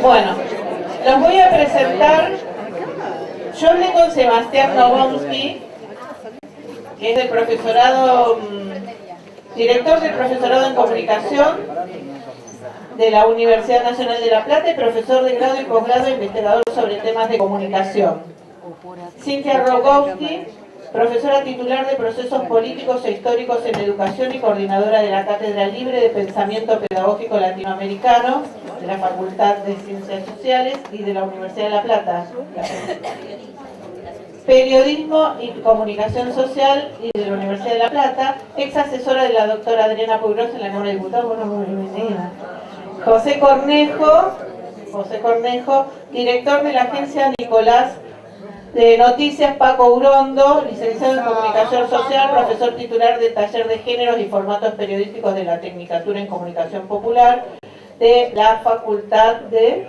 Bueno, los voy a presentar. Yo hablé con Sebastián Nowonsky, que es del profesorado, director del profesorado en comunicación de la Universidad Nacional de La Plata y profesor de grado y posgrado investigador sobre temas de comunicación. Cintia Rogowski, profesora titular de procesos políticos e históricos en educación y coordinadora de la Cátedra Libre de Pensamiento Pedagógico Latinoamericano de la Facultad de Ciencias Sociales y de la Universidad de La Plata. Periodismo y Comunicación Social y de la Universidad de La Plata, ex asesora de la doctora Adriana Puigros en la Cámara de Diputados. Bueno, muy bienvenida. José Cornejo, director de la agencia Nicolás de Noticias Paco Urondo, licenciado en Comunicación Social, profesor titular del Taller de Géneros y Formatos Periodísticos de la Tecnicatura en Comunicación Popular de la Facultad de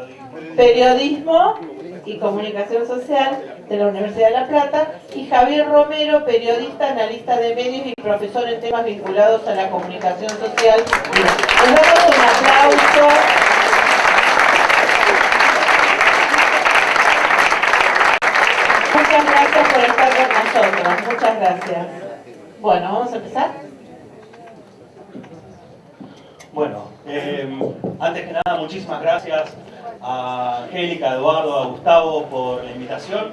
Periodismo y Comunicación Social de la Universidad de La Plata, y Javier Romero, periodista, analista de medios y profesor en temas vinculados a la comunicación social. Les damos un aplauso. Muchas gracias por estar con nosotros. Muchas gracias. Bueno, ¿vamos a empezar? Bueno, antes que nada, muchísimas gracias a Angélica, a Eduardo, a Gustavo por la invitación,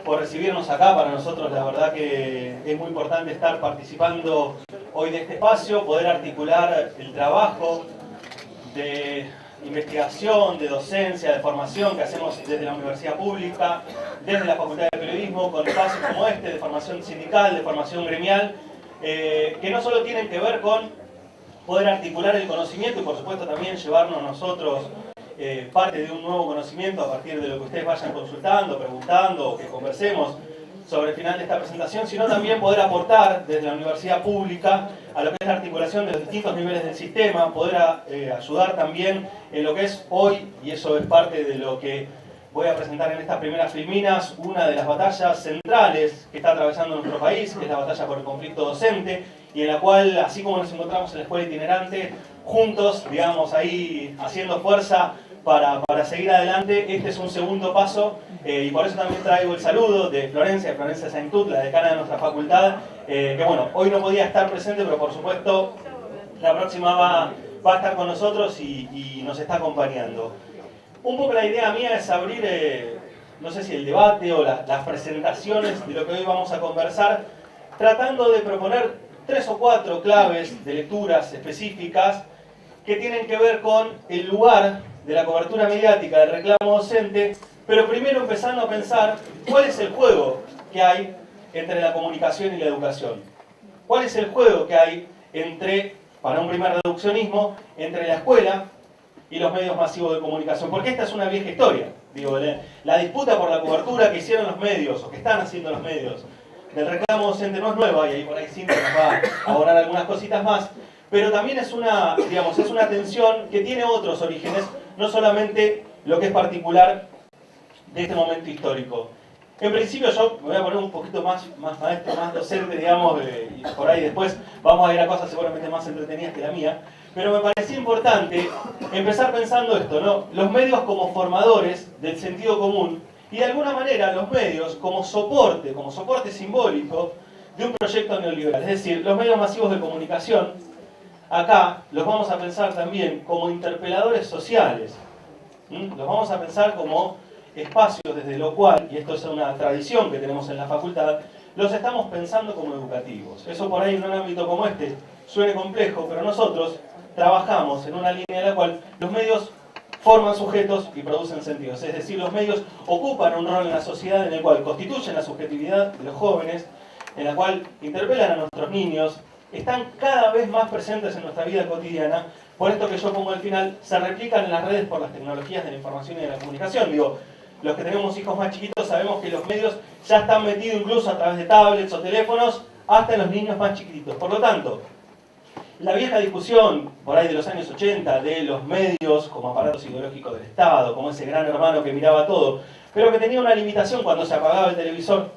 por recibirnos acá. Para nosotros la verdad que es muy importante estar participando hoy de este espacio, poder articular el trabajo de investigación, de docencia, de formación que hacemos desde la universidad pública, desde la Facultad de Periodismo, con espacios como este, de formación sindical, de formación gremial, que no solo tienen que ver con poder articular el conocimiento y por supuesto también llevarnos nosotros parte de un nuevo conocimiento a partir de lo que ustedes vayan consultando, preguntando o que conversemos sobre el final de esta presentación, sino también poder aportar desde la universidad pública a lo que es la articulación de los distintos niveles del sistema, poder ayudar también en lo que es hoy, y eso es parte de lo que voy a presentar en estas primeras filminas, una de las batallas centrales que está atravesando nuestro país, que es la batalla por el conflicto docente, y en la cual, así como nos encontramos en la escuela itinerante, juntos, digamos, ahí haciendo fuerza para seguir adelante. Este es un segundo paso, y por eso también traigo el saludo de Florencia Saintut, la decana de nuestra facultad, que bueno, hoy no podía estar presente, pero por supuesto la próxima va a estar con nosotros y nos está acompañando. Un poco la idea mía es abrir, no sé si el debate o las presentaciones de lo que hoy vamos a conversar, tratando de proponer 3 o 4 claves de lecturas específicas que tienen que ver con el lugar de la cobertura mediática del reclamo docente, pero primero empezando a pensar cuál es el juego que hay entre la comunicación y la educación. ¿Cuál es el juego que hay entre, para un primer reduccionismo, entre la escuela y los medios masivos de comunicación? Porque esta es una vieja historia. Digo, la disputa por la cobertura que hicieron los medios, o que están haciendo los medios, del reclamo docente no es nueva, y ahí por ahí Cintia nos va a abordar algunas cositas más, pero también es una, digamos, es una tensión que tiene otros orígenes, no solamente lo que es particular de este momento histórico. En principio yo me voy a poner un poquito más maestro, más docente, digamos, y por ahí después vamos a ir a cosas seguramente más entretenidas que la mía, pero me parecía importante empezar pensando esto, ¿no? Los medios como formadores del sentido común, y de alguna manera los medios como soporte simbólico de un proyecto neoliberal. Es decir, los medios masivos de comunicación, acá los vamos a pensar también como interpeladores sociales. Los vamos a pensar como espacios desde lo cual, y esto es una tradición que tenemos en la facultad, los estamos pensando como educativos. Eso por ahí en un ámbito como este suene complejo, pero nosotros trabajamos en una línea en la cual los medios forman sujetos y producen sentidos. Es decir, los medios ocupan un rol en la sociedad en el cual constituyen la subjetividad de los jóvenes, en la cual interpelan a nuestros niños, están cada vez más presentes en nuestra vida cotidiana. Por esto que yo pongo al final, se replican en las redes por las tecnologías de la información y de la comunicación. Digo, los que tenemos hijos más chiquitos sabemos que los medios ya están metidos incluso a través de tablets o teléfonos hasta en los niños más chiquititos. Por lo tanto, la vieja discusión, por ahí de los años 80, de los medios como aparatos ideológicos del Estado, como ese gran hermano que miraba todo, pero que tenía una limitación cuando se apagaba el televisor,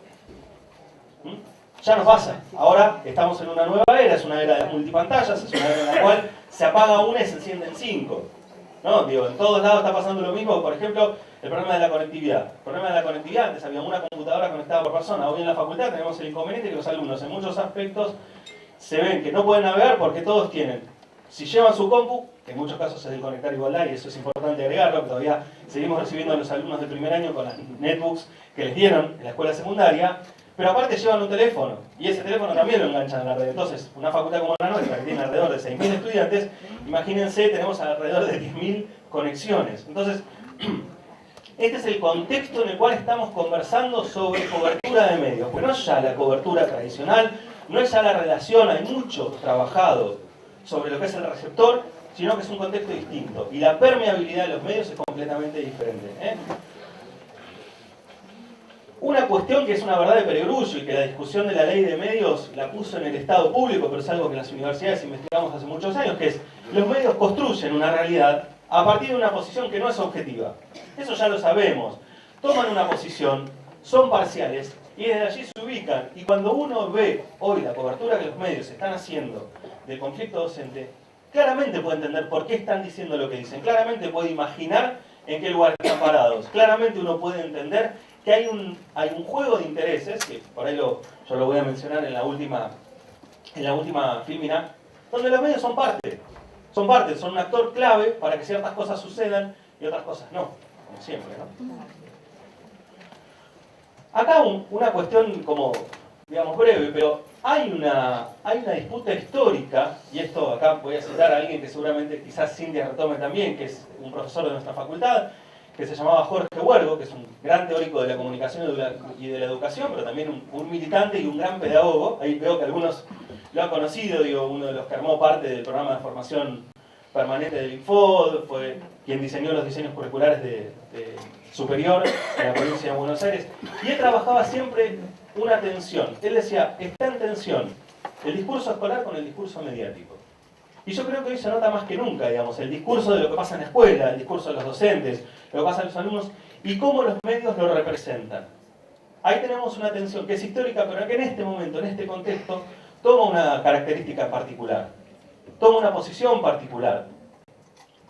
ya no pasa. Ahora estamos en una nueva era, es una era de las multipantallas, es una era en la cual se apaga una y se encienden 5. ¿no? Digo, en todos lados está pasando lo mismo. Por ejemplo, el problema de la conectividad. El problema de la conectividad, antes había una computadora conectada por persona. Hoy en la facultad tenemos el inconveniente que los alumnos en muchos aspectos se ven que no pueden navegar porque todos tienen. Si llevan su compu, que en muchos casos es de Conectar Igualdad, y eso es importante agregarlo, que todavía seguimos recibiendo a los alumnos del primer año con las netbooks que les dieron en la escuela secundaria, pero aparte llevan un teléfono, y ese teléfono también lo enganchan a la red. Entonces, una facultad como la nuestra, que tiene alrededor de 6.000 estudiantes, imagínense, tenemos alrededor de 10.000 conexiones. Entonces, este es el contexto en el cual estamos conversando sobre cobertura de medios. Pues no es ya la cobertura tradicional, no es ya la relación, hay mucho trabajado sobre lo que es el receptor, sino que es un contexto distinto. Y la permeabilidad de los medios es completamente diferente. Una cuestión que es una verdad de perogrullo y que la discusión de la ley de medios la puso en el Estado público, pero es algo que en las universidades investigamos hace muchos años, que es los medios construyen una realidad a partir de una posición que no es objetiva. Eso ya lo sabemos. Toman una posición, son parciales y desde allí se ubican. Y cuando uno ve hoy la cobertura que los medios están haciendo del conflicto docente, claramente puede entender por qué están diciendo lo que dicen. Claramente puede imaginar en qué lugar están parados. Claramente uno puede entender que hay un juego de intereses, que por ahí yo lo voy a mencionar en la última filmina, donde los medios son parte. Son parte, son un actor clave para que ciertas cosas sucedan y otras cosas no, como siempre, ¿no? Acá una cuestión como, digamos, breve, pero hay una disputa histórica, y esto acá voy a citar a alguien que seguramente quizás Cintia retome también, que es un profesor de nuestra facultad, que se llamaba Jorge Huergo, que es un gran teórico de la comunicación y de la educación, pero también un militante y un gran pedagogo. Ahí veo que algunos lo han conocido, digo, uno de los que armó parte del programa de formación permanente del Infod, fue quien diseñó los diseños curriculares de superior en la provincia de Buenos Aires, y él trabajaba siempre una tensión. Él decía, está en tensión el discurso escolar con el discurso mediático. Y yo creo que hoy se nota más que nunca, digamos, el discurso de lo que pasa en la escuela, el discurso de los docentes, lo que pasa en los alumnos, y cómo los medios lo representan. Ahí tenemos una tensión que es histórica, pero que en este momento, en este contexto, toma una característica particular, toma una posición particular.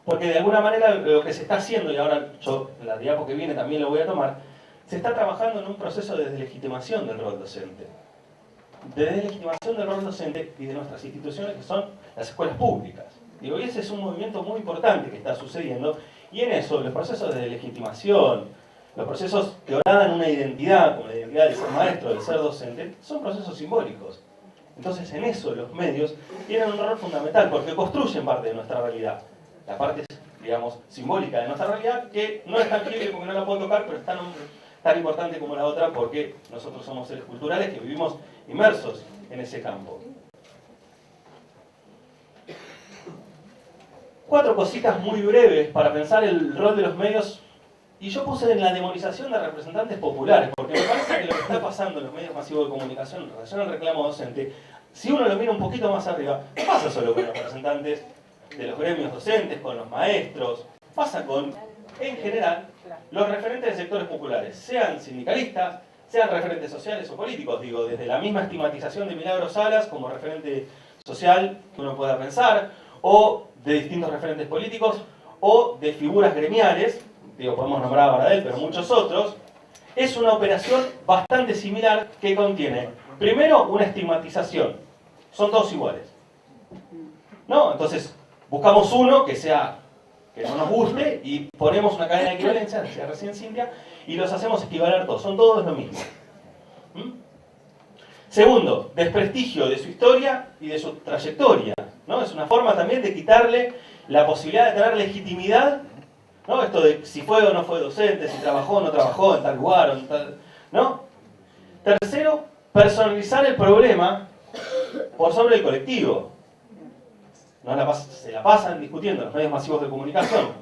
Porque de alguna manera lo que se está haciendo, y ahora yo en la diapo que viene también lo voy a tomar, se está trabajando en un proceso de deslegitimación del rol docente. De deslegitimación del rol docente y de nuestras instituciones que son las escuelas públicas. Digo, y ese es un movimiento muy importante que está sucediendo, y en eso los procesos de deslegitimación, los procesos que horadan una identidad, como la identidad del ser maestro, del ser docente, son procesos simbólicos. Entonces en eso los medios tienen un rol fundamental porque construyen parte de nuestra realidad. La parte, digamos, simbólica de nuestra realidad, que no es tangible porque no la puedo tocar, pero es tan importante como la otra porque nosotros somos seres culturales que vivimos inmersos en ese campo. 4 cositas muy breves para pensar el rol de los medios, y yo puse en la demonización de representantes populares, porque me parece que lo que está pasando en los medios masivos de comunicación en relación al reclamo docente, si uno lo mira un poquito más arriba, no pasa solo con los representantes de los gremios docentes, con los maestros, pasa con, en general, los referentes de sectores populares, sean sindicalistas, sean referentes sociales o políticos, digo, desde la misma estigmatización de Milagros Salas como referente social que uno pueda pensar, o de distintos referentes políticos, o de figuras gremiales, digo, podemos nombrar a Baradel, pero muchos otros. Es una operación bastante similar que contiene, primero, una estigmatización. Son todos iguales, ¿no? Entonces, buscamos uno que no nos guste y ponemos una cadena de equivalencia, decía recién Cintia, y los hacemos equivaler todos. Son todos lo mismo. Segundo, desprestigio de su historia y de su trayectoria, ¿no? Es una forma también de quitarle la posibilidad de tener legitimidad, ¿no? Esto de si fue o no fue docente, si trabajó o no trabajó en tal lugar, o en tal, ¿no? Tercero, personalizar el problema por sobre el colectivo. Se la pasan discutiendo en los medios masivos de comunicación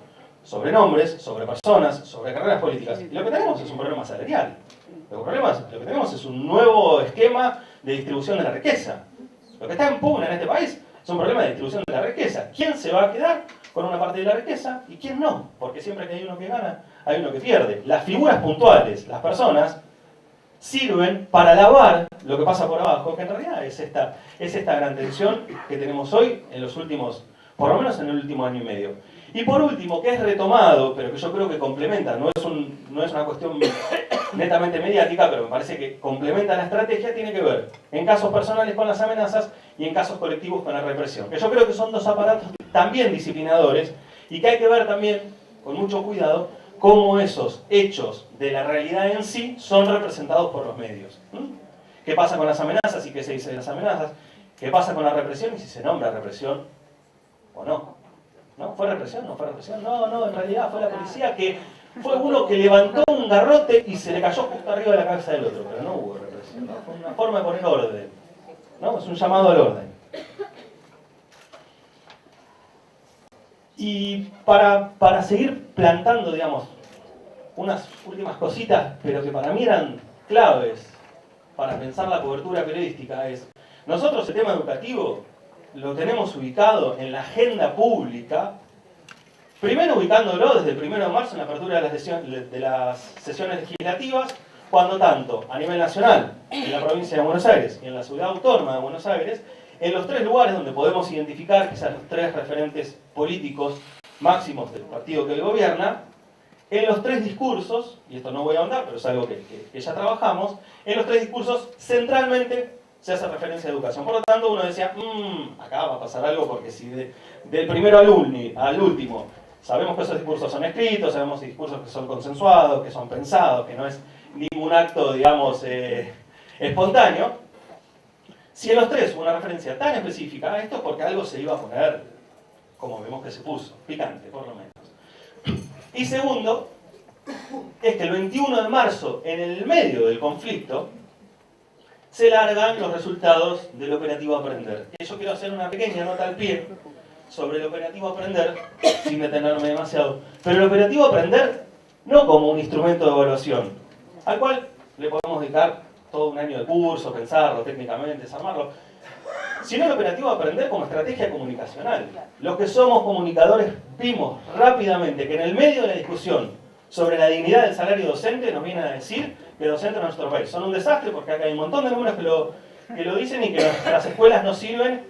sobre nombres, sobre personas, sobre carreras políticas. Y lo que tenemos es un problema salarial. Lo que tenemos es un nuevo esquema de distribución de la riqueza. Lo que está en pugna en este país es un problema de distribución de la riqueza. ¿Quién se va a quedar con una parte de la riqueza y quién no? Porque siempre que hay uno que gana, hay uno que pierde. Las figuras puntuales, las personas, sirven para lavar lo que pasa por abajo, que en realidad es esta gran tensión que tenemos hoy, en los últimos, por lo menos en el último año y medio. Y por último, que es retomado, pero que yo creo que complementa, no es una cuestión netamente mediática, pero me parece que complementa la estrategia, tiene que ver en casos personales con las amenazas y en casos colectivos con la represión. Que yo creo que son dos aparatos también disciplinadores y que hay que ver también, con mucho cuidado, cómo esos hechos de la realidad en sí son representados por los medios. ¿Qué pasa con las amenazas y qué se dice de las amenazas? ¿Qué pasa con la represión y si se nombra represión o no? ¿No? ¿Fue represión? ¿No fue represión? No, en realidad fue la policía que fue uno que levantó un garrote y se le cayó justo arriba de la cabeza del otro, pero no hubo represión, ¿no? Fue una forma de poner orden, ¿no? Es un llamado al orden. Y para seguir plantando, digamos, unas últimas cositas, pero que para mí eran claves para pensar la cobertura periodística, es, nosotros el tema educativo lo tenemos ubicado en la agenda pública, primero ubicándolo desde el 1 de marzo en la apertura de las sesiones legislativas, cuando tanto a nivel nacional, en la provincia de Buenos Aires y en la ciudad autónoma de Buenos Aires, en los tres lugares donde podemos identificar quizás los tres referentes políticos máximos del partido que gobierna, en los tres discursos, y esto no voy a ahondar, pero es algo que ya trabajamos, en los tres discursos centralmente se hace referencia a educación. Por lo tanto, uno decía, acá va a pasar algo porque si del primero al último sabemos que esos discursos son escritos, sabemos discursos que son consensuados, que son pensados, que no es ningún acto, digamos, espontáneo. Si en los tres hubo una referencia tan específica a esto, es porque algo se iba a poner, como vemos que se puso, picante, por lo menos. Y segundo, es que el 21 de marzo, en el medio del conflicto, se largan los resultados del operativo Aprender. Y yo quiero hacer una pequeña nota al pie sobre el operativo Aprender, sin detenerme demasiado. Pero el operativo Aprender no como un instrumento de evaluación, al cual le podemos dedicar todo un año de curso, pensarlo técnicamente, desarmarlo, sino el operativo Aprender como estrategia comunicacional. Los que somos comunicadores vimos rápidamente que en el medio de la discusión sobre la dignidad del salario docente nos viene a decir que docentes en nuestro país son un desastre porque acá hay un montón de números que lo dicen y que las escuelas no sirven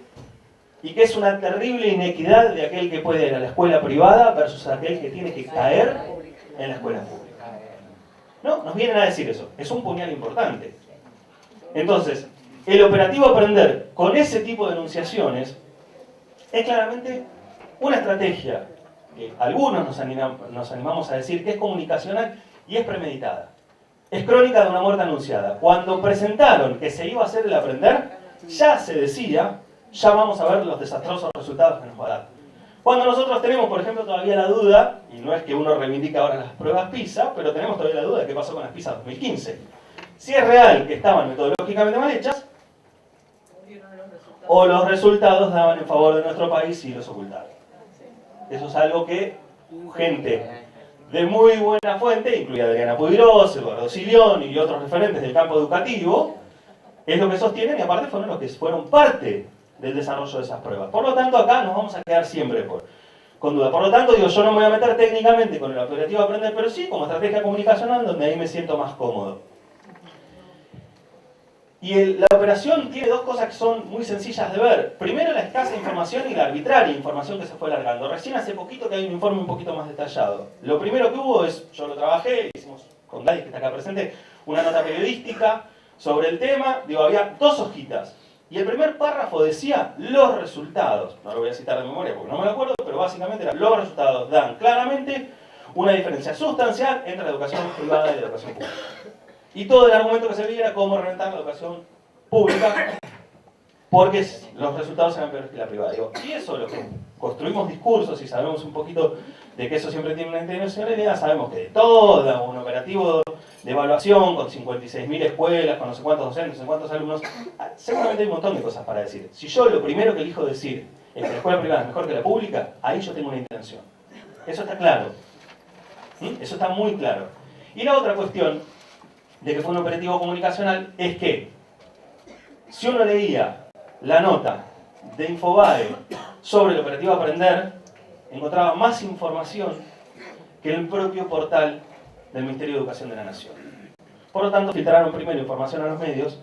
y que es una terrible inequidad de aquel que puede ir a la escuela privada versus aquel que tiene que caer en la escuela pública. No, nos vienen a decir eso. Es un puñal importante. Entonces, el operativo Aprender con ese tipo de enunciaciones es claramente una estrategia que algunos nos animamos a decir que es comunicacional y es premeditada. Es crónica de una muerte anunciada. Cuando presentaron que se iba a hacer el Aprender, ya se decía, ya vamos a ver los desastrosos resultados que nos va a dar. Cuando nosotros tenemos, por ejemplo, todavía la duda, y no es que uno reivindique ahora las pruebas PISA, pero tenemos todavía la duda de qué pasó con las PISA 2015. Si es real que estaban metodológicamente mal hechas, o los resultados daban en favor de nuestro país y los ocultaron. Eso es algo que gente de muy buena fuente, incluida Adriana Puigros, Eduardo Silión y otros referentes del campo educativo, es lo que sostienen y aparte fueron los que fueron parte del desarrollo de esas pruebas. Por lo tanto, acá nos vamos a quedar siempre con duda. Por lo tanto, digo, yo no me voy a meter técnicamente con el operativo Aprender, pero sí como estrategia comunicacional donde ahí me siento más cómodo. Y la operación tiene dos cosas que son muy sencillas de ver. Primero, la escasa información y la arbitraria información que se fue largando. Recién hace poquito que hay un informe un poquito más detallado. Lo primero que hubo es, yo lo trabajé, hicimos con Gladys, que está acá presente, una nota periodística sobre el tema. Digo, había dos hojitas. Y el primer párrafo decía los resultados. No lo voy a citar de memoria porque no me lo acuerdo, pero básicamente era los resultados dan claramente una diferencia sustancial entre la educación privada y la educación pública. Y todo el argumento que se veía era cómo reventar la educación pública porque los resultados eran peores que la privada. Digo, y eso, los que construimos discursos y sabemos un poquito de que eso siempre tiene una intencionalidad, sabemos que de todo un operativo de evaluación con 56.000 escuelas, con no sé cuántos docentes, no sé cuántos alumnos, seguramente hay un montón de cosas para decir. Si yo lo primero que elijo decir es que la escuela privada es mejor que la pública, ahí yo tengo una intención. Eso está claro. Eso está muy claro. Y la otra cuestión de que fue un operativo comunicacional es que si uno leía la nota de Infobae sobre el operativo Aprender, encontraba más información que el propio portal del Ministerio de Educación de la Nación. Por lo tanto, filtraron primero información a los medios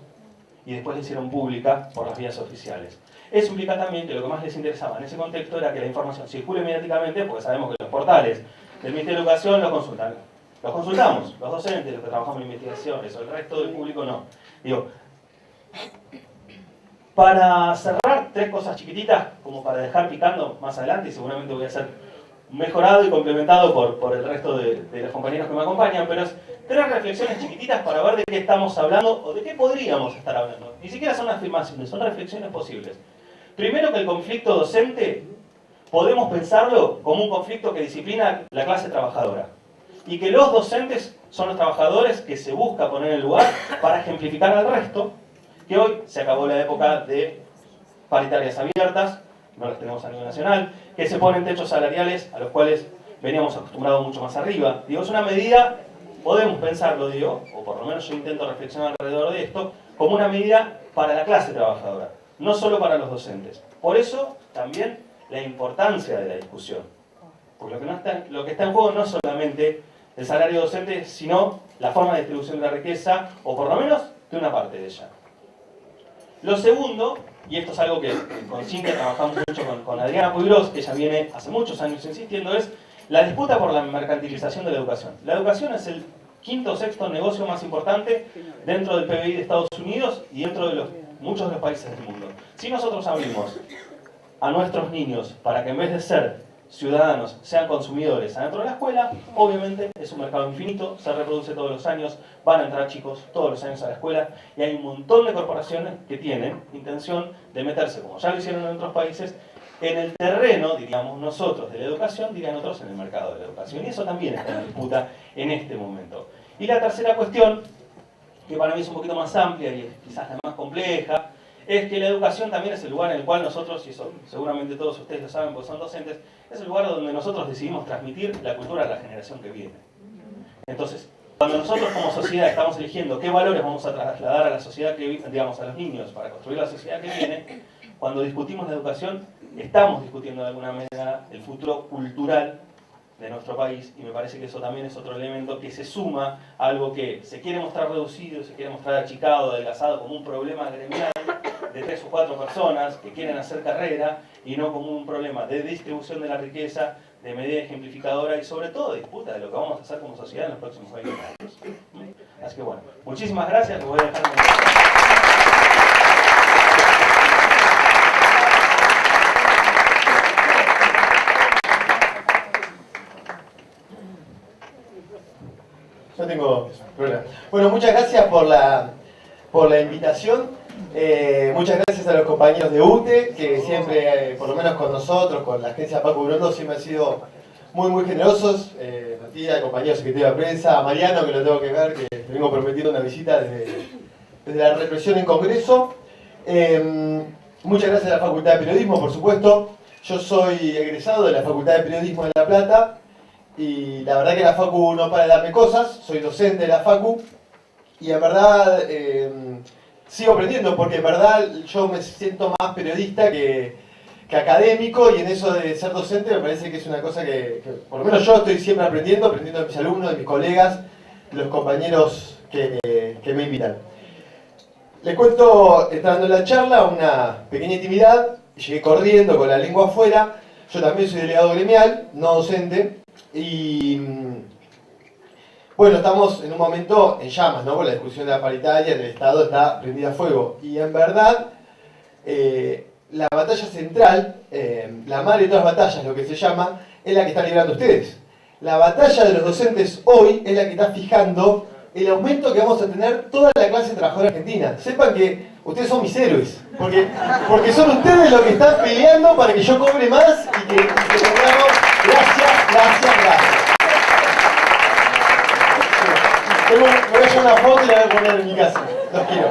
y después la hicieron pública por las vías oficiales. Eso implica también que lo que más les interesaba en ese contexto era que la información circule mediáticamente, porque sabemos que los portales del Ministerio de Educación los consultan. Los consultamos, los docentes, los que trabajamos en investigaciones, o el resto del público no. Digo, para cerrar, 3 cosas chiquititas, como para dejar picando más adelante, y seguramente voy a ser mejorado y complementado por el resto de los compañeros que me acompañan, pero es 3 reflexiones chiquititas para ver de qué estamos hablando o de qué podríamos estar hablando. Ni siquiera son afirmaciones, son reflexiones posibles. Primero, que el conflicto docente podemos pensarlo como un conflicto que disciplina la clase trabajadora. Y que los docentes son los trabajadores que se busca poner en el lugar para ejemplificar al resto, que hoy se acabó la época de paritarias abiertas, no las tenemos a nivel nacional, que se ponen techos salariales a los cuales veníamos acostumbrados mucho más arriba. Digo, es una medida, podemos pensarlo, digo, o por lo menos yo intento reflexionar alrededor de esto, como una medida para la clase trabajadora, no solo para los docentes. Por eso también la importancia de la discusión. Porque lo que está en juego no es solamente el salario docente, sino la forma de distribución de la riqueza, o por lo menos de una parte de ella. Lo segundo, y esto es algo que con Cintia trabajamos mucho con Adriana Puigros, que ella viene hace muchos años insistiendo, es la disputa por la mercantilización de la educación. La educación es el 5º o 6º negocio más importante dentro del PBI de Estados Unidos y dentro de muchos de los países del mundo. Si nosotros abrimos a nuestros niños para que en vez de ser ciudadanos sean consumidores adentro de la escuela, obviamente es un mercado infinito, se reproduce todos los años, van a entrar chicos todos los años a la escuela y hay un montón de corporaciones que tienen intención de meterse, como ya lo hicieron en otros países, en el terreno, diríamos nosotros, de la educación, dirían otros en el mercado de la educación. Y eso también está en disputa en este momento. Y la tercera cuestión, que para mí es un poquito más amplia y quizás la más compleja, es que la educación también es el lugar en el cual nosotros, y eso seguramente todos ustedes lo saben porque son docentes, es el lugar donde nosotros decidimos transmitir la cultura a la generación que viene. Entonces, cuando nosotros como sociedad estamos eligiendo qué valores vamos a trasladar a la sociedad que digamos a los niños para construir la sociedad que viene, cuando discutimos la educación, estamos discutiendo de alguna manera el futuro cultural de nuestro país, y me parece que eso también es otro elemento que se suma a algo que se quiere mostrar reducido, se quiere mostrar achicado, adelgazado como un problema gremial de 3 o 4 personas que quieren hacer carrera y no como un problema de distribución de la riqueza, de medida ejemplificadora y sobre todo de disputa de lo que vamos a hacer como sociedad en los próximos 20 años. Así que bueno, muchísimas gracias, me voy a dejar No tengo problema. Bueno, muchas gracias por la invitación. Muchas gracias a los compañeros de UTE, que siempre, por lo menos con nosotros, con la agencia Paco Brondo, siempre han sido muy generosos. Matías, el compañero secretario de prensa, a Mariano, que lo tengo que ver, que le vengo prometiendo una visita desde la represión en Congreso. Muchas gracias a la Facultad de Periodismo, por supuesto. Yo soy egresado de la Facultad de Periodismo de La Plata. Y la verdad que la Facu no para de darme cosas, soy docente de la Facu y en verdad sigo aprendiendo porque en verdad yo me siento más periodista que académico, y en eso de ser docente me parece que es una cosa que por lo menos yo estoy siempre aprendiendo de mis alumnos, de mis colegas, de los compañeros que me invitan. Les cuento, entrando en la charla, una pequeña intimidad. Llegué corriendo con la lengua afuera. Yo también soy delegado gremial, no docente. Y bueno, estamos en un momento en llamas, ¿no? Con la discusión de la paritaria, el Estado está prendido a fuego. Y en verdad, la batalla central, la madre de todas las batallas, lo que se llama, es la que están librando ustedes. La batalla de los docentes hoy es la que está fijando el aumento que vamos a tener toda la clase trabajadora argentina. Sepan que ustedes son mis héroes, porque son ustedes los que están peleando para que yo cobre más y que tengamos. Gracias. Me voy a llevar una foto y la voy a poner en mi casa. Los quiero.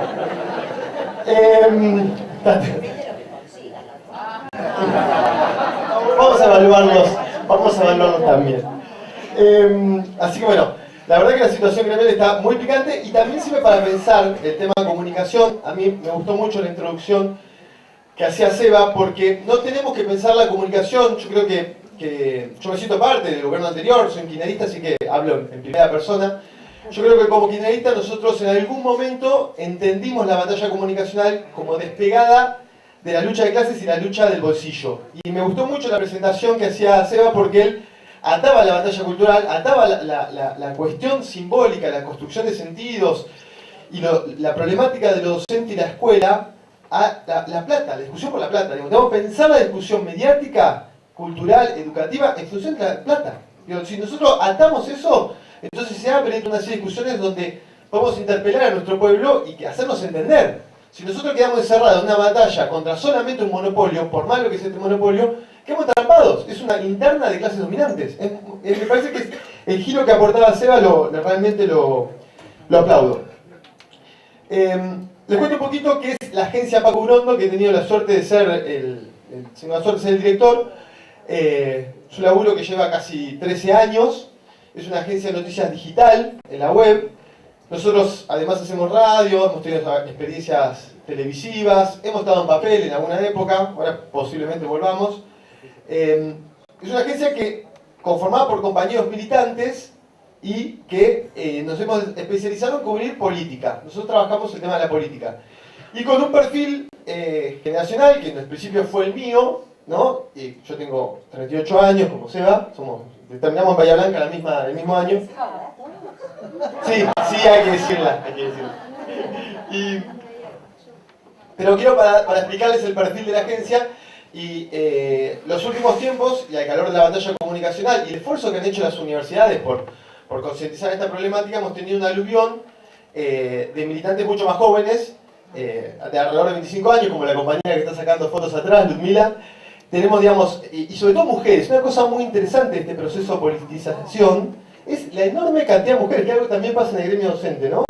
Vamos a evaluarlos también. Así que bueno, la verdad que la situación gremial está muy picante y también sirve para pensar el tema de comunicación. A mí me gustó mucho la introducción que hacía Seba, porque no tenemos que pensar la comunicación. Yo creo que yo me siento parte del gobierno anterior, soy kirchnerista, así que hablo en primera persona. Yo creo que como kirchneristas nosotros en algún momento entendimos la batalla comunicacional como despegada de la lucha de clases y la lucha del bolsillo. Y me gustó mucho la presentación que hacía Seba porque él ataba la batalla cultural, ataba la cuestión simbólica, la construcción de sentidos y la problemática de lo docente y la escuela a la plata, la discusión por la plata. Debemos pensar la discusión mediática, cultural, educativa en función de la plata. Si nosotros atamos eso, entonces se abren una serie de discusiones donde podemos interpelar a nuestro pueblo y hacernos entender. Si nosotros quedamos encerrados en una batalla contra solamente un monopolio, por malo que sea este monopolio, quedamos atrapados. Es una interna de clases dominantes. Me parece que es el giro que aportaba Seba, realmente lo aplaudo. Les cuento un poquito qué es la agencia Paco Urondo, que he tenido la suerte de ser el director. Es un laburo que lleva casi 13 años. Es una agencia de noticias digital en la web. Nosotros además hacemos radio, hemos tenido experiencias televisivas, hemos estado en papel en alguna época, ahora posiblemente volvamos. Es una agencia que conformada por compañeros militantes y que nos hemos especializado en cubrir política. Nosotros trabajamos el tema de la política. Y con un perfil generacional, que en el principio fue el mío, ¿no? Yo tengo 38 años, como Seba, terminamos en Bahía Blanca el mismo año. Sí, hay que decirla. Pero quiero para explicarles el perfil de la agencia y los últimos tiempos, y al calor de la batalla comunicacional y el esfuerzo que han hecho las universidades por concientizar esta problemática, hemos tenido un aluvión de militantes mucho más jóvenes, de alrededor de 25 años, como la compañera que está sacando fotos atrás, Ludmila. Tenemos, digamos, y sobre todo mujeres. Una cosa muy interesante de este proceso de politización es la enorme cantidad de mujeres, que algo también pasa en el gremio docente, ¿no?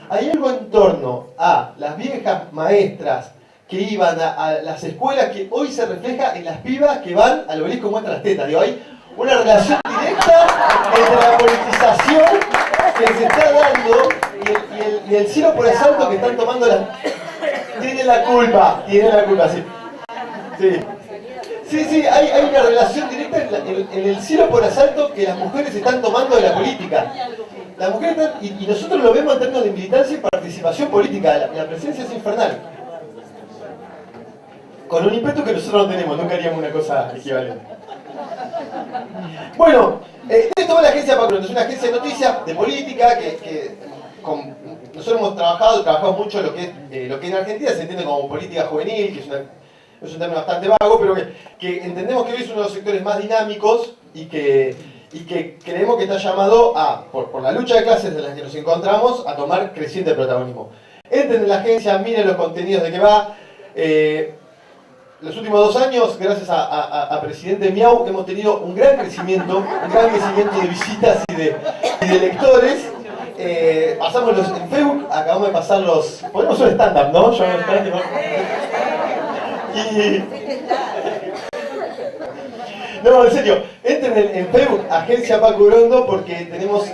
Hay algo en torno a las viejas maestras que iban a las escuelas que hoy se refleja en las pibas que van al obelisco y muestran las tetas. Digo, hay una relación directa entre la politización que se está dando y el cielo por asalto que están tomando las... Tienen la culpa, sí. Sí, hay una relación directa en el cielo por asalto que las mujeres están tomando de la política. Las mujeres están, y nosotros lo vemos en términos de militancia y participación política. La presencia es infernal. Con un ímpetu que nosotros no tenemos, nunca haríamos una cosa equivalente. Bueno, esto es la agencia Paco Urondo, es una agencia de noticias, de política, nosotros hemos trabajado mucho lo que en Argentina se entiende como política juvenil, que es un término bastante vago, pero que entendemos que hoy es uno de los sectores más dinámicos y que creemos que está llamado por la lucha de clases en la que nos encontramos, a tomar creciente protagonismo. Entren en la agencia, miren los contenidos de que va. Los últimos 2 años, gracias a Presidente Miau, hemos tenido un gran crecimiento de visitas y de lectores. Pasamos en Facebook, acabamos de pasar ponemos un stand-up, ¿no? No, en serio, entren en Facebook, Agencia Paco Urondo, porque tenemos,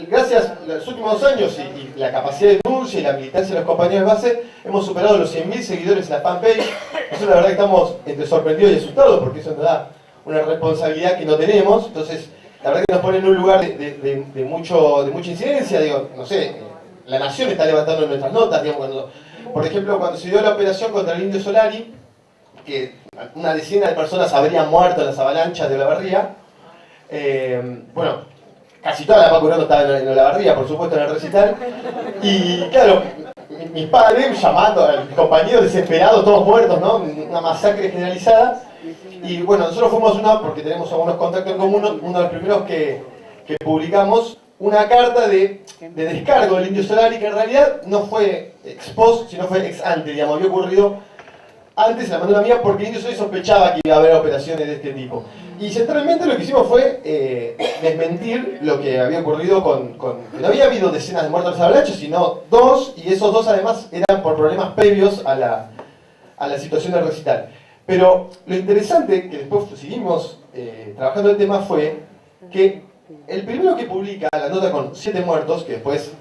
gracias a los últimos 2 años y la capacidad de denuncia y la militancia de los compañeros de base, hemos superado los 100.000 seguidores en la fanpage. Nosotros la verdad que estamos entre sorprendidos y asustados, porque eso nos da una responsabilidad que no tenemos. Entonces, la verdad que nos pone en un lugar de mucha incidencia. Digo, no sé, La Nación está levantando nuestras notas, digamos, por ejemplo, cuando se dio la operación contra el Indio Solari, que una decena de personas habrían muerto en las avalanchas de Olavarría. Bueno, casi toda la Paco Urondo estaba en Olavarría, por supuesto, en el recital. Y claro, mis padres llamando a mis compañeros desesperados, todos muertos, ¿no? Una masacre generalizada. Y bueno, nosotros fuimos porque tenemos algunos contactos en común, uno de los primeros que publicamos una carta de descargo del Indio Solari, que en realidad no fue ex post, sino fue ex ante, digamos, había ocurrido antes, la mandó una amiga, porque el Indio Solari sospechaba que iba a haber operaciones de este tipo. Y centralmente lo que hicimos fue desmentir lo que había ocurrido que no había habido decenas de muertos en las avalanchas, sino 2, y esos 2 además eran por problemas previos a la situación del recital. Pero lo interesante, que después seguimos trabajando el tema, fue que el primero que publica la nota con 7 muertos, que después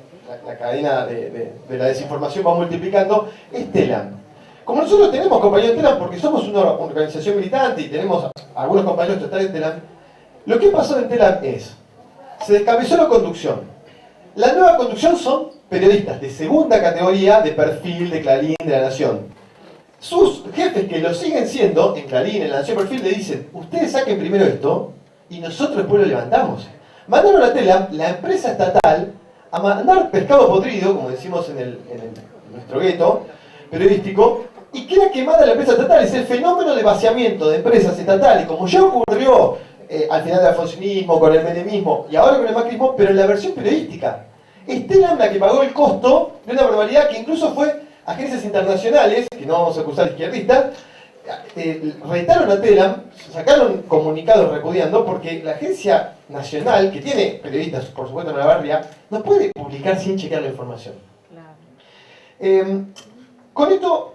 la cadena de la desinformación va multiplicando, es Telam. Como nosotros tenemos compañeros de Telam, porque somos una organización militante y tenemos algunos compañeros totales de Telam, lo que pasó en Telam se descabezó la conducción. La nueva conducción son periodistas de segunda categoría de perfil de Clarín, de La Nación. Sus jefes, que lo siguen siendo, en Clarín, en La Nación, Perfil, le dicen, ustedes saquen primero esto y nosotros después lo levantamos. Mandaron a Telam, la empresa estatal, a mandar pescado podrido, como decimos en nuestro gueto periodístico, y queda quemada la empresa estatal. Es el fenómeno de vaciamiento de empresas estatales, como ya ocurrió al final del alfonsinismo, con el menemismo y ahora con el macrismo, pero en la versión periodística. Es Telam la que pagó el costo de una barbaridad que incluso fue agencias internacionales, que no vamos a acusar izquierdistas, retaron a Telam, sacaron comunicados repudiando, porque la agencia nacional, que tiene periodistas, por supuesto, en la barria, no puede publicar sin chequear la información. Con esto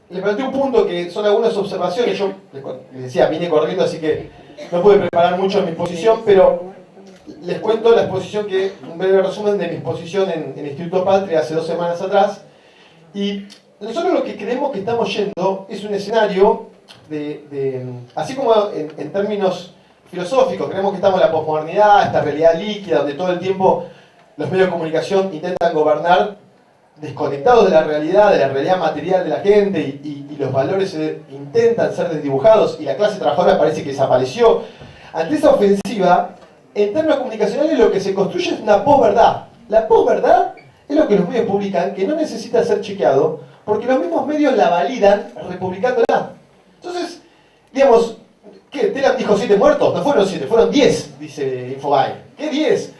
les planteo un punto que son algunas observaciones. Yo les decía, vine corriendo, así que no pude preparar mucho mi exposición, pero les cuento la exposición, un breve resumen de mi exposición en el Instituto Patria hace 2 semanas atrás. Y nosotros lo que creemos que estamos yendo es un escenario así como en términos filosóficos, creemos que estamos en la posmodernidad, esta realidad líquida, donde todo el tiempo los medios de comunicación intentan gobernar desconectados de la realidad material de la gente, y los valores intentan ser desdibujados, y la clase trabajadora parece que desapareció. Ante esa ofensiva, en términos comunicacionales lo que se construye es una posverdad. La posverdad es lo que los medios publican, que no necesita ser chequeado, porque los mismos medios la validan republicándola. Entonces, digamos, ¿qué? Telam dijo 7 muertos, no fueron 7, fueron 10, dice Infobae. ¿Qué 10?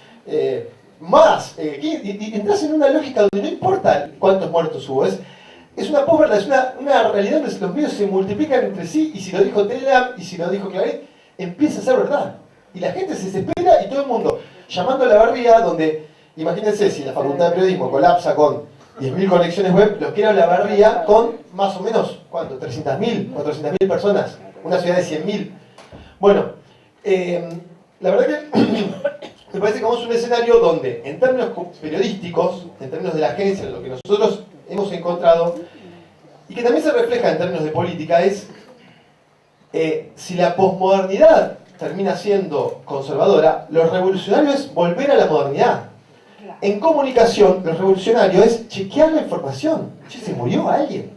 Más. Y entras en una lógica donde no importa cuántos muertos hubo. Es una posverdad, es una realidad donde los medios se multiplican entre sí, y si lo dijo Telam y si lo dijo Clarín, empieza a ser verdad. Y la gente se desespera, y todo el mundo llamando a la barría, donde, imagínense, si la Facultad de Periodismo colapsa con 10.000 conexiones web, lo quiero a la barría con más o menos, ¿cuánto? 300.000, 400.000 personas, una ciudad de 100.000. Bueno, la verdad que me parece que vamos a un escenario donde, en términos periodísticos, en términos de la agencia, lo que nosotros hemos encontrado, y que también se refleja en términos de política, es si la posmodernidad termina siendo conservadora, lo revolucionario es volver a la modernidad. En comunicación, lo revolucionario es chequear la información. Che, se murió alguien,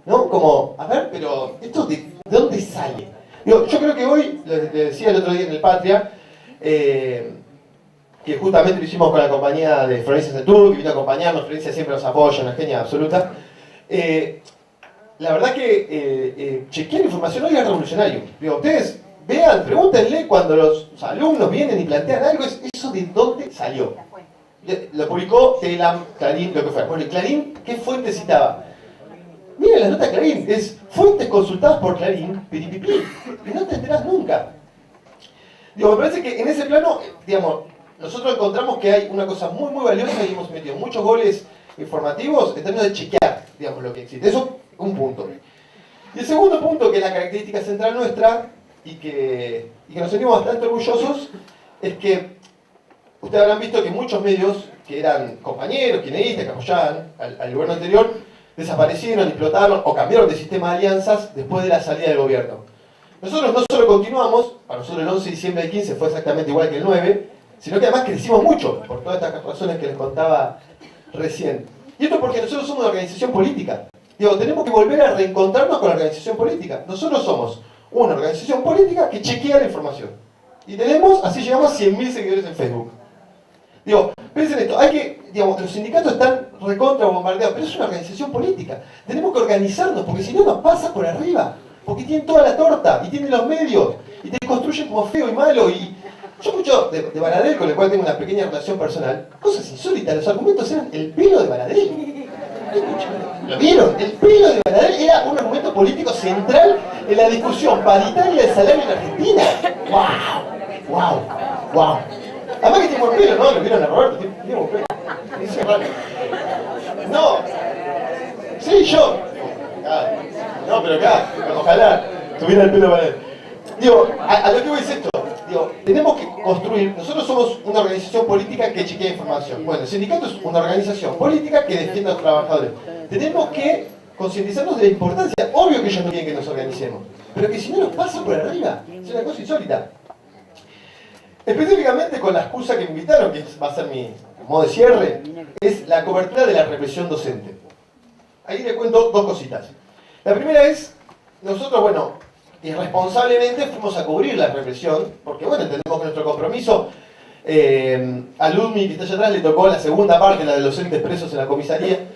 ¿no? Como, a ver, pero ¿esto de dónde sale? Digo, yo creo que hoy, les decía el otro día en el Patria, que justamente lo hicimos con la compañía de Florencia Centur, que vino a acompañarnos. Florencia siempre nos apoya, una genia absoluta. La verdad que chequear información hoy es revolucionario. Digo, ustedes vean, pregúntenle cuando los alumnos vienen y plantean algo, ¿eso de dónde salió? Lo publicó Telam, Clarín, lo que fuera. Bueno, Clarín, ¿qué fuente citaba? Miren la nota de Clarín, es fuentes consultadas por Clarín, piripipí, y no te enterás nunca. Digo, me parece que en ese plano, digamos, nosotros encontramos que hay una cosa muy, muy valiosa, y hemos metido muchos goles informativos en términos de chequear, digamos, lo que existe. Eso, un punto. Y el segundo punto, que es la característica central nuestra, y que nos sentimos bastante orgullosos, es que ustedes habrán visto que muchos medios que eran compañeros, kirchneristas, que apoyaban al gobierno anterior, desaparecieron, explotaron o cambiaron de sistema de alianzas después de la salida del gobierno. Nosotros no solo continuamos, para nosotros el 11 de diciembre del 15 fue exactamente igual que el 9, sino que además crecimos mucho, por todas estas razones que les contaba recién. Y esto porque nosotros somos una organización política. Digo, tenemos que volver a reencontrarnos con la organización política. Nosotros somos una organización política que chequea la información. Y tenemos, así llegamos a 100.000 seguidores en Facebook. Digo, piensen esto, digamos, los sindicatos están recontra bombardeados, pero es una organización política. Tenemos que organizarnos, porque si no nos pasa por arriba. Porque tienen toda la torta, y tienen los medios, y te construyen como feo y malo. Y yo escucho de Baradel, con el cual tengo una pequeña relación personal, cosas insólitas. Los argumentos eran el pelo de Baradel. ¿Lo vieron? El pelo de Baradel era un argumento político central en la discusión paritaria del salario en Argentina. ¡Wow! ¡Wow! ¡Wow! Además que tiene buen pelo, ¿no? Lo vieron a Roberto, tiene buen pelo. Es raro. No. Sí, yo. No, pero acá, ojalá tuviera el pelo de Baradel. Digo, a lo que voy es esto. Digo, tenemos que construir, nosotros somos una organización política que chequea información. Bueno, el sindicato es una organización política que defiende a los trabajadores. Tenemos que concientizarnos de la importancia. Obvio que ellos no quieren que nos organicemos, pero que si no nos pasa por arriba, es una cosa insólita. Específicamente con la excusa que me invitaron, que va a ser mi modo de cierre, es la cobertura de la represión docente. Ahí le cuento dos cositas. La primera es, nosotros, bueno, irresponsablemente fuimos a cubrir la represión, porque bueno, entendemos que nuestro compromiso, a Ludmi, que está allá atrás, le tocó la segunda parte, la de los docentes presos en la comisaría,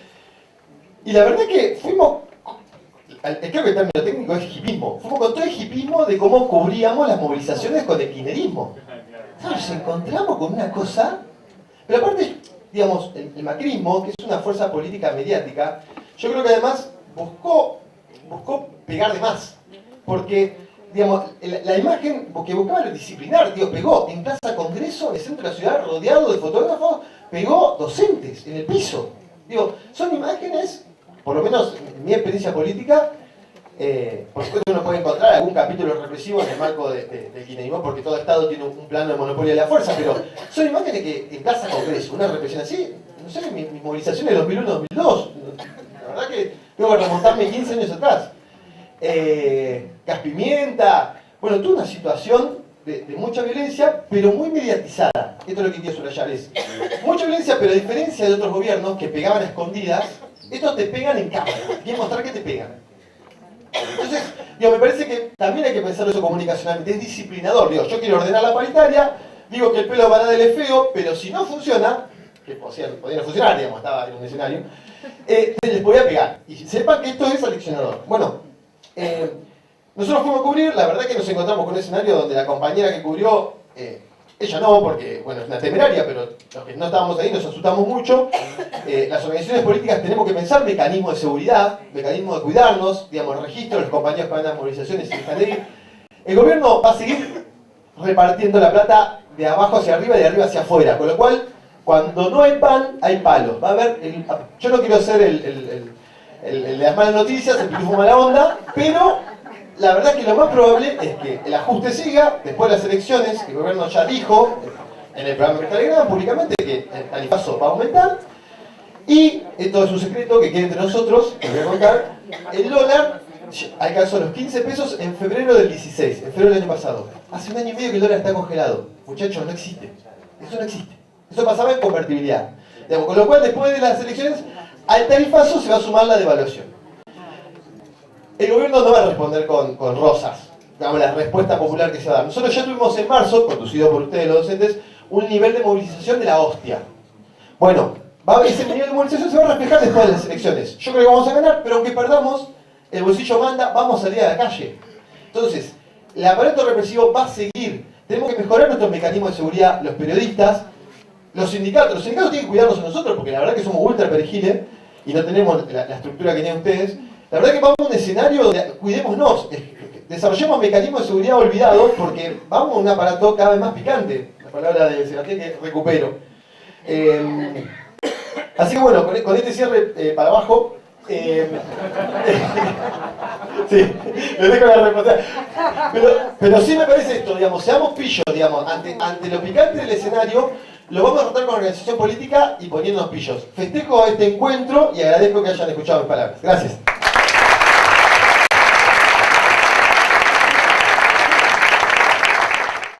y la verdad que fuimos, creo que el término técnico es hipismo, fuimos con todo el hipismo de cómo cubríamos las movilizaciones con el kirchnerismo. Nos encontramos con una cosa, pero aparte, digamos, el macrismo, que es una fuerza política mediática, yo creo que además buscó pegar de más, porque, digamos, la imagen que buscaba disciplinar, digo, pegó en Plaza Congreso, en el centro de la ciudad, rodeado de fotógrafos, pegó docentes en el piso. Digo, son imágenes, por lo menos en mi experiencia política, por supuesto uno puede encontrar algún capítulo represivo en el marco del kirchnerismo, porque todo Estado tiene un plano de monopolio de la fuerza, pero son imágenes que en Plaza Congreso, una represión así, no sé, mis movilizaciones de 2001-2002, la verdad que tengo que remontarme 15 años atrás. Gas pimienta, bueno, tuve una situación de mucha violencia, pero muy mediatizada. Esto es lo que quiero subrayar, es mucha violencia, pero a diferencia de otros gobiernos que pegaban a escondidas, estos te pegan en cámara, quieren mostrar que te pegan. Entonces, digo, me parece que también hay que pensar eso comunicacionalmente, es disciplinador. Digo, yo quiero ordenar la paritaria, digo que el pelo banadel es feo, pero si no funciona, que podía no funcionar, digamos, estaba en un escenario, les voy a pegar. Y sepan que esto es aleccionador. Bueno, nosotros fuimos a cubrir, la verdad que nos encontramos con un escenario donde la compañera que cubrió, ella no, porque bueno, es una temeraria, pero los que no estábamos ahí nos asustamos mucho. Las organizaciones políticas tenemos que pensar mecanismos de seguridad, mecanismos de cuidarnos, digamos, el registro de los compañeros que van a las movilizaciones y dejan de ir. El gobierno va a seguir repartiendo la plata de abajo hacia arriba y de arriba hacia afuera, con lo cual, cuando no hay pan, hay palos. Va a haber, yo no quiero ser el de las malas noticias, el pitufo mala onda, pero la verdad que lo más probable es que el ajuste siga después de las elecciones. El gobierno ya dijo en el programa de Telegram públicamente que el tarifazo va a aumentar, y esto es un secreto que queda entre nosotros, les voy a contar. El dólar alcanzó los 15 pesos en febrero del 16, en febrero del año pasado. Hace un año y medio que el dólar está congelado. Muchachos, no existe. Eso no existe. Eso pasaba en convertibilidad. Digamos, con lo cual, después de las elecciones, al tarifazo se va a sumar la devaluación. El gobierno no va a responder con rosas, digamos, la respuesta popular que se va a dar. Nosotros ya tuvimos en marzo, conducido por ustedes los docentes, un nivel de movilización de la hostia. Bueno, ese nivel de movilización se va a reflejar después de las elecciones. Yo creo que vamos a ganar, pero aunque perdamos, el bolsillo manda, vamos a salir a la calle. Entonces, el aparato represivo va a seguir. Tenemos que mejorar nuestros mecanismos de seguridad, los periodistas, los sindicatos. Los sindicatos tienen que cuidarnos a nosotros, porque la verdad que somos ultra perejiles y no tenemos la estructura que tienen ustedes. La verdad que vamos a un escenario donde cuidémonos, desarrollemos mecanismos de seguridad olvidados, porque vamos a un aparato cada vez más picante. La palabra de Sebastián que recupero. Así que bueno, con este cierre para abajo, sí, les dejo la respuesta. Pero sí me parece esto, digamos, seamos pillos, digamos, ante lo picante del escenario, lo vamos a tratar con organización política y poniéndonos pillos. Festejo este encuentro y agradezco que hayan escuchado mis palabras. Gracias.